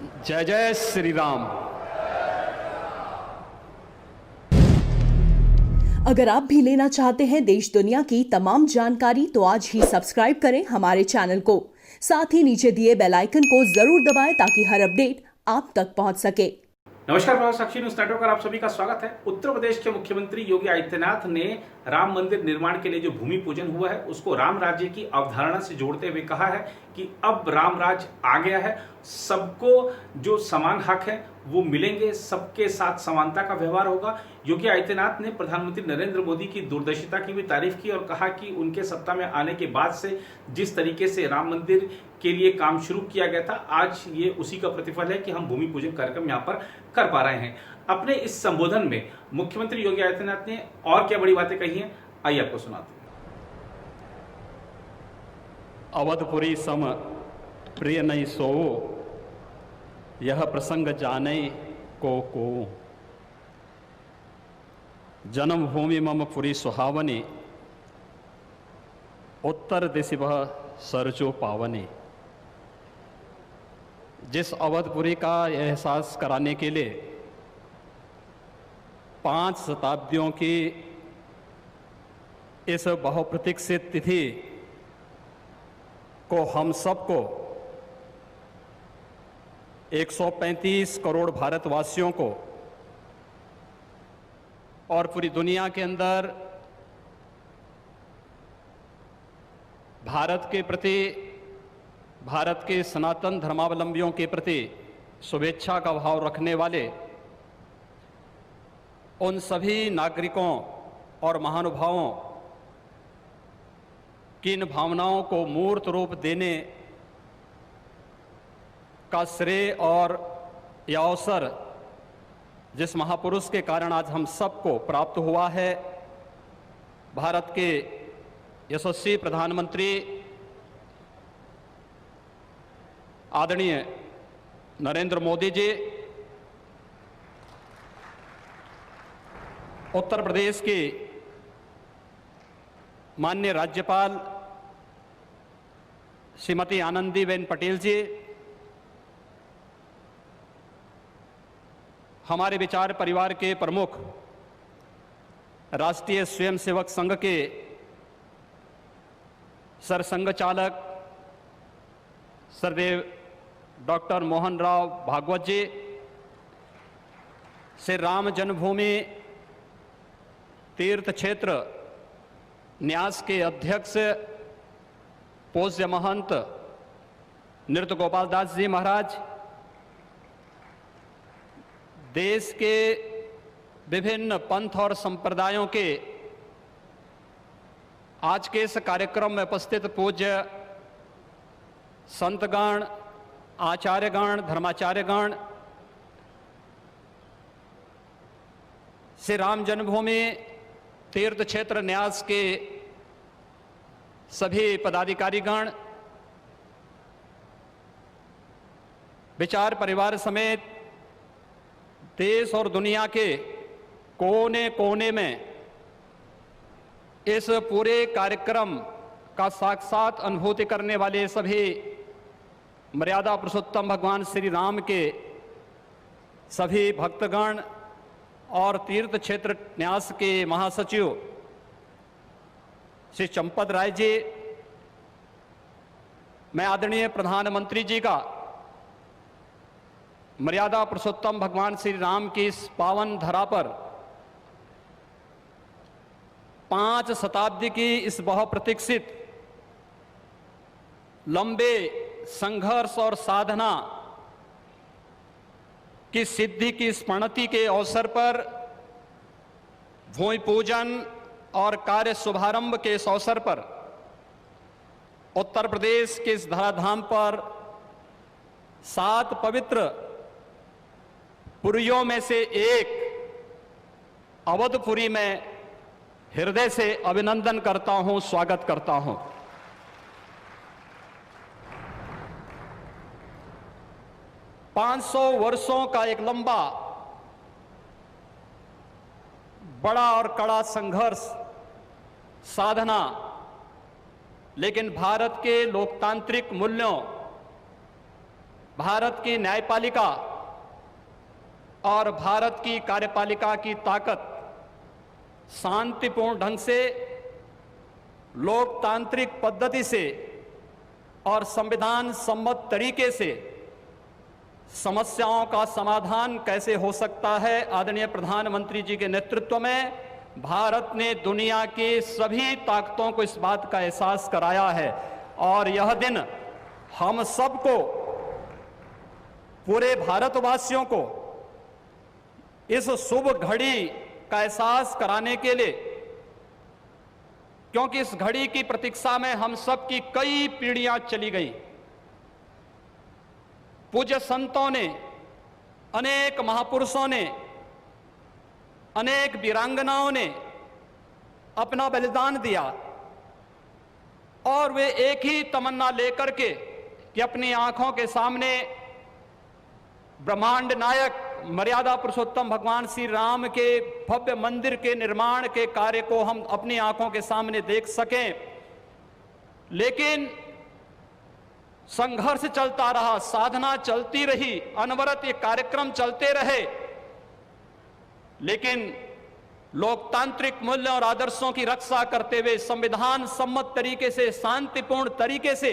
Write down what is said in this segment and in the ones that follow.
जय जय श्री राम। अगर आप भी लेना चाहते हैं देश दुनिया की तमाम जानकारी तो आज ही सब्सक्राइब करें हमारे चैनल को। साथ ही नीचे दिए बेल आइकन को जरूर दबाएं ताकि हर अपडेट आप तक पहुंच सके। नमस्कार, प्रभासाक्षी न्यूज नेटवर्क पर आप सभी का स्वागत है। उत्तर प्रदेश के मुख्यमंत्री योगी आदित्यनाथ ने राम मंदिर निर्माण के लिए जो भूमि पूजन हुआ है उसको राम राज्य की अवधारणा से जोड़ते हुए कहा है कि अब राम राज्य आ गया है, सबको जो समान हक है वो मिलेंगे, सबके साथ समानता का व्यवहार होगा। योगी आदित्यनाथ ने प्रधानमंत्री नरेंद्र मोदी की दूरदर्शिता की भी तारीफ की और कहा कि उनके सत्ता में आने के बाद से जिस तरीके से राम मंदिर के लिए काम शुरू किया गया था, आज ये उसी का प्रतिफल है कि हम भूमि पूजन कार्यक्रम यहाँ पर कर पा रहे हैं। अपने इस संबोधन में मुख्यमंत्री योगी आदित्यनाथ ने और क्या बड़ी बातें कही हैं, आइए आपको सुनाते हैं। अवधपुरी सम प्रिय नहीं सोओ, यह प्रसंग जाने को जन्मभूमि मम पुरी सुहावनी, उत्तर दिशि वह सरजो पावनी। जिस अवधपुरी का एहसास कराने के लिए 5 शताब्दियों की इस बहुप्रतीक्षित तिथि को हम सबको 135 करोड़ भारतवासियों को और पूरी दुनिया के अंदर भारत के प्रति, भारत के सनातन धर्मावलंबियों के प्रति शुभेच्छा का भाव रखने वाले उन सभी नागरिकों और महानुभावों की इन भावनाओं को मूर्त रूप देने का श्रेय और यह अवसर जिस महापुरुष के कारण आज हम सबको प्राप्त हुआ है, भारत के यशस्वी प्रधानमंत्री आदरणीय नरेंद्र मोदी जी, उत्तर प्रदेश की माननीय राज्यपाल श्रीमती आनंदीबेन पटेल जी, हमारे विचार परिवार के प्रमुख राष्ट्रीय स्वयंसेवक संघ के सरसंघ चालक सरदेव डॉक्टर मोहन राव भागवत जी, श्री राम जन्मभूमि तीर्थ क्षेत्र न्यास के अध्यक्ष पूज्य महंत नृत्य गोपाल दास जी महाराज, देश के विभिन्न पंथ और संप्रदायों के आज के इस कार्यक्रम में उपस्थित पूज्य संतगण, आचार्यगण, धर्माचार्यगण, श्री राम जन्मभूमि तीर्थ क्षेत्र न्यास के सभी पदाधिकारीगण, विचार परिवार समेत देश और दुनिया के कोने कोने में इस पूरे कार्यक्रम का साक्षात अनुभूति करने वाले सभी मर्यादा पुरुषोत्तम भगवान श्री राम के सभी भक्तगण और तीर्थ क्षेत्र न्यास के महासचिव श्री चंपत राय जी, मैं आदरणीय प्रधानमंत्री जी का मर्यादा पुरुषोत्तम भगवान श्री राम की इस पावन धरा पर 5 शताब्दी की इस बहुप्रतीक्षित लंबे संघर्ष और साधना की सिद्धि की स्मृति के अवसर पर भूमि पूजन और कार्य शुभारंभ के इस अवसर पर उत्तर प्रदेश के इस धराधाम पर 7 पवित्र पुरियों में से एक अवधपुरी में हृदय से अभिनंदन करता हूं, स्वागत करता हूं। पांच 500 वर्षों का एक लंबा, बड़ा और कड़ा संघर्ष, साधना, लेकिन भारत के लोकतांत्रिक मूल्यों भारत की न्यायपालिका और भारत की कार्यपालिका की ताकत शांतिपूर्ण ढंग से, लोकतांत्रिक पद्धति से और संविधान सम्मत तरीके से समस्याओं का समाधान कैसे हो सकता है। आदरणीय प्रधानमंत्री जी के नेतृत्व में भारत ने दुनिया की सभी ताकतों को इस बात का एहसास कराया है और यह दिन हम सबको, पूरे भारतवासियों को इस शुभ घड़ी का एहसास कराने के लिए, क्योंकि इस घड़ी की प्रतीक्षा में हम सब की कई पीढ़ियां चली गई। पूज्य संतों ने, अनेक महापुरुषों ने, अनेक वीरांगनाओं ने अपना बलिदान दिया और वे एक ही तमन्ना लेकर के कि अपनी आंखों के सामने ब्रह्मांड नायक मर्यादा पुरुषोत्तम भगवान श्री राम के भव्य मंदिर के निर्माण के कार्य को हम अपनी आंखों के सामने देख सकें। लेकिन संघर्ष चलता रहा, साधना चलती रही, अनवरत ये कार्यक्रम चलते रहे, लेकिन लोकतांत्रिक मूल्यों और आदर्शों की रक्षा करते हुए संविधान सम्मत तरीके से, शांतिपूर्ण तरीके से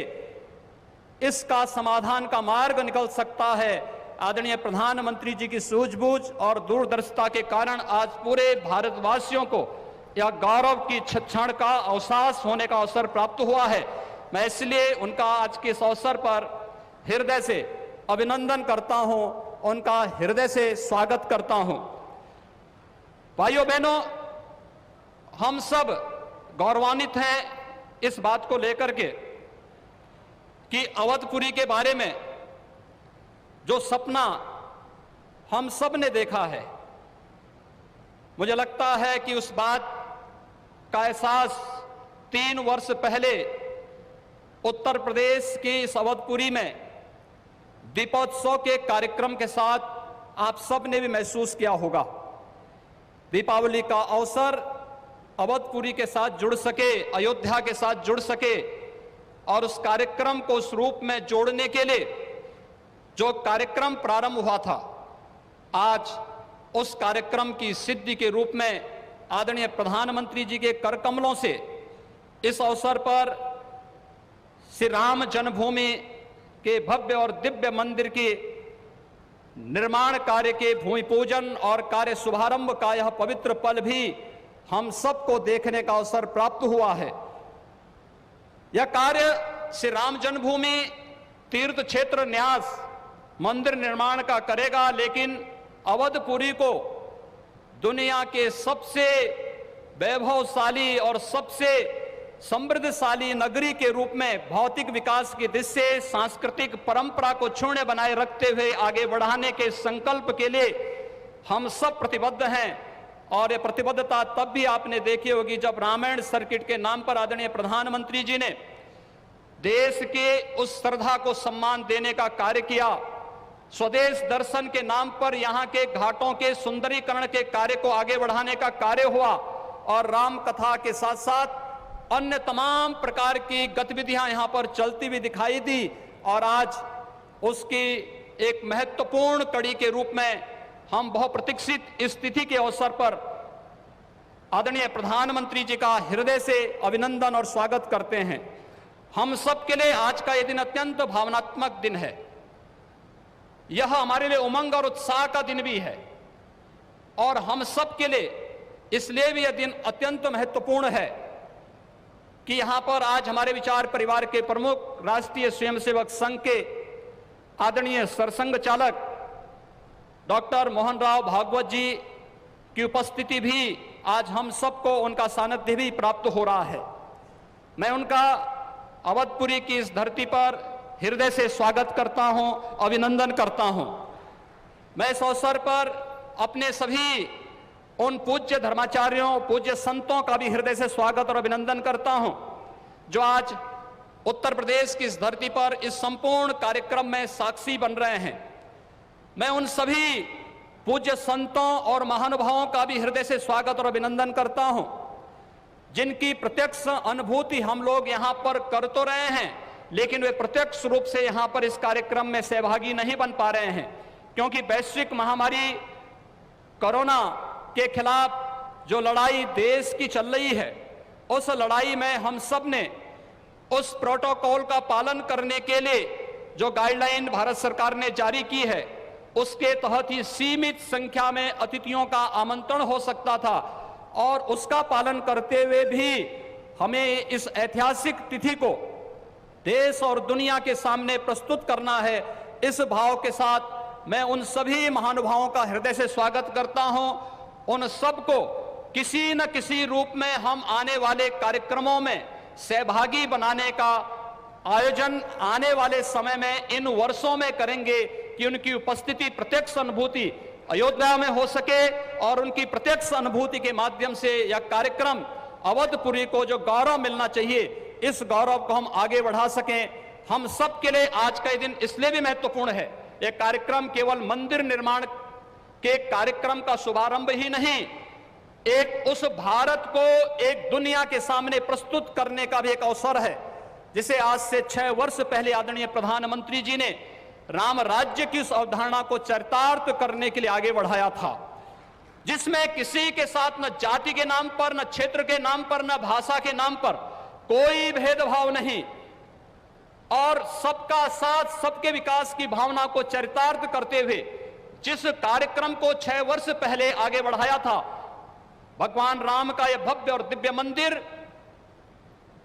इसका समाधान का मार्ग निकल सकता है। आदरणीय प्रधानमंत्री जी की सूझबूझ और दूरदर्शिता के कारण आज पूरे भारतवासियों को यह गौरव की क्षण का अवकाश होने का अवसर प्राप्त हुआ है। मैं इसलिए उनका आज के इस अवसर पर हृदय से अभिनंदन करता हूं, उनका हृदय से स्वागत करता हूं। भाइयों बहनों, हम सब गौरवान्वित हैं इस बात को लेकर के कि अवधपुरी के बारे में जो सपना हम सब ने देखा है, मुझे लगता है कि उस बात का एहसास 3 वर्ष पहले उत्तर प्रदेश की इस अवधपुरी में दीपोत्सव के कार्यक्रम के साथ आप सब ने भी महसूस किया होगा। दीपावली का अवसर अवधपुरी के साथ जुड़ सके, अयोध्या के साथ जुड़ सके और उस कार्यक्रम को उस रूप में जोड़ने के लिए जो कार्यक्रम प्रारंभ हुआ था, आज उस कार्यक्रम की सिद्धि के रूप में आदरणीय प्रधानमंत्री जी के कर कमलों से इस अवसर पर श्री राम जन्मभूमि के भव्य और दिव्य मंदिर के निर्माण कार्य के भूमि पूजन और कार्य शुभारंभ का यह पवित्र पल भी हम सबको देखने का अवसर प्राप्त हुआ है। यह कार्य श्री राम जन्मभूमि तीर्थ क्षेत्र न्यास मंदिर निर्माण का करेगा, लेकिन अवधपुरी को दुनिया के सबसे वैभवशाली और सबसे समृद्धशाली नगरी के रूप में भौतिक विकास की दिशा से सांस्कृतिक परंपरा को क्षुण्ण बनाए रखते हुए आगे बढ़ाने के संकल्प के लिए हम सब प्रतिबद्ध हैं। और ये प्रतिबद्धता तब भी आपने देखी होगी जब रामायण सर्किट के नाम पर आदरणीय प्रधानमंत्री जी ने देश के उस श्रद्धा को सम्मान देने का कार्य किया। स्वदेश दर्शन के नाम पर यहाँ के घाटों के सुंदरीकरण के कार्य को आगे बढ़ाने का कार्य हुआ और राम कथा के साथ साथ अन्य तमाम प्रकार की गतिविधियां यहाँ पर चलती हुई दिखाई दी और आज उसकी एक महत्वपूर्ण कड़ी के रूप में हम बहुप्रतीक्षित स्थिति के अवसर पर आदरणीय प्रधानमंत्री जी का हृदय से अभिनंदन और स्वागत करते हैं। हम सब के लिए आज का यह दिन अत्यंत भावनात्मक दिन है। यह हमारे लिए उमंग और उत्साह का दिन भी है और हम सब के लिए इसलिए भी यह दिन अत्यंत महत्वपूर्ण है कि यहां पर आज हमारे विचार परिवार के प्रमुख राष्ट्रीय स्वयंसेवक संघ के आदरणीय सरसंघ चालक डॉक्टर मोहन राव भागवत जी की उपस्थिति भी आज हम सबको उनका सानिध्य भी प्राप्त हो रहा है। मैं उनका अवधपुरी की इस धरती पर हृदय से स्वागत करता हूं, अभिनंदन करता हूं। मैं इस अवसर पर अपने सभी उन पूज्य धर्माचार्यों, पूज्य संतों का भी हृदय से स्वागत और अभिनंदन करता हूं जो आज उत्तर प्रदेश की इस धरती पर इस संपूर्ण कार्यक्रम में साक्षी बन रहे हैं। मैं उन सभी पूज्य संतों और महानुभावों का भी हृदय से स्वागत और अभिनंदन करता हूं जिनकी प्रत्यक्ष अनुभूति हम लोग यहां पर कर तो रहे हैं, लेकिन वे प्रत्यक्ष रूप से यहां पर इस कार्यक्रम में सहभागी नहीं बन पा रहे हैं, क्योंकि वैश्विक महामारी कोरोना के खिलाफ जो लड़ाई देश की चल रही है, उस लड़ाई में हम सब ने उस प्रोटोकॉल का पालन करने के लिए जो गाइडलाइन भारत सरकार ने जारी की है, उसके तहत ही सीमित संख्या में अतिथियों का आमंत्रण हो सकता था, और उसका पालन करते हुए भी हमें इस ऐतिहासिक तिथि को देश और दुनिया के सामने प्रस्तुत करना है। इस भाव के साथ मैं उन सभी महानुभावों का हृदय से स्वागत करता हूं। उन सबको किसी न किसी रूप में हम आने वाले कार्यक्रमों में सहभागी बनाने का आयोजन आने वाले समय में इन वर्षों में करेंगे कि उनकी उपस्थिति, प्रत्यक्ष अनुभूति अयोध्या में हो सके, और उनकी प्रत्यक्ष अनुभूति के माध्यम से यह कार्यक्रम अवधपुरी को जो गौरव मिलना चाहिए, इस गौरव को हम आगे बढ़ा सकें। हम सब के लिए आज का दिन इसलिए भी महत्वपूर्ण है। यह कार्यक्रम केवल मंदिर निर्माण के कार्यक्रम का शुभारंभ ही नहीं, एक उस भारत को एक दुनिया के सामने प्रस्तुत करने का भी एक अवसर है, जिसे आज से 6 वर्ष पहले आदरणीय प्रधानमंत्री जी ने राम राज्य की उस अवधारणा को चरितार्थ करने के लिए आगे बढ़ाया था, जिसमें किसी के साथ न जाति के नाम पर, न क्षेत्र के नाम पर, न भाषा के नाम पर कोई भेदभाव नहीं, और सबका साथ, सबके विकास की भावना को चरितार्थ करते हुए जिस कार्यक्रम को 6 वर्ष पहले आगे बढ़ाया था, भगवान राम का यह भव्य और दिव्य मंदिर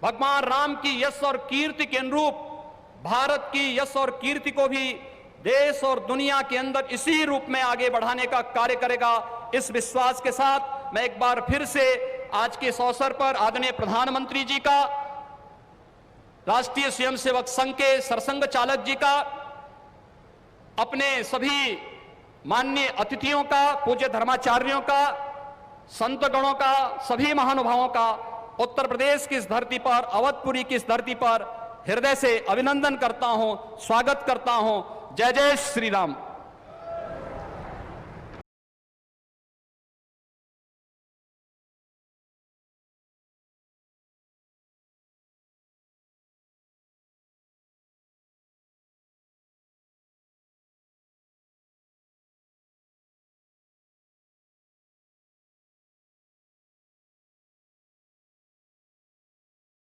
भगवान राम की यश और कीर्ति के अनुरूप भारत की यश और कीर्ति को भी देश और दुनिया के अंदर इसी रूप में आगे बढ़ाने का कार्य करेगा। इस विश्वास के साथ मैं एक बार फिर से आज के इस अवसर पर आदरणीय प्रधानमंत्री जी का, राष्ट्रीय स्वयंसेवक संघ के सरसंघ चालक जी का, अपने सभी माननीय अतिथियों का, पूज्य धर्माचार्यों का, संत गणों का, सभी महानुभावों का उत्तर प्रदेश की इस धरती पर, अवधपुरी की इस धरती पर हृदय से अभिनंदन करता हूं, स्वागत करता हूं। जय जय श्री राम।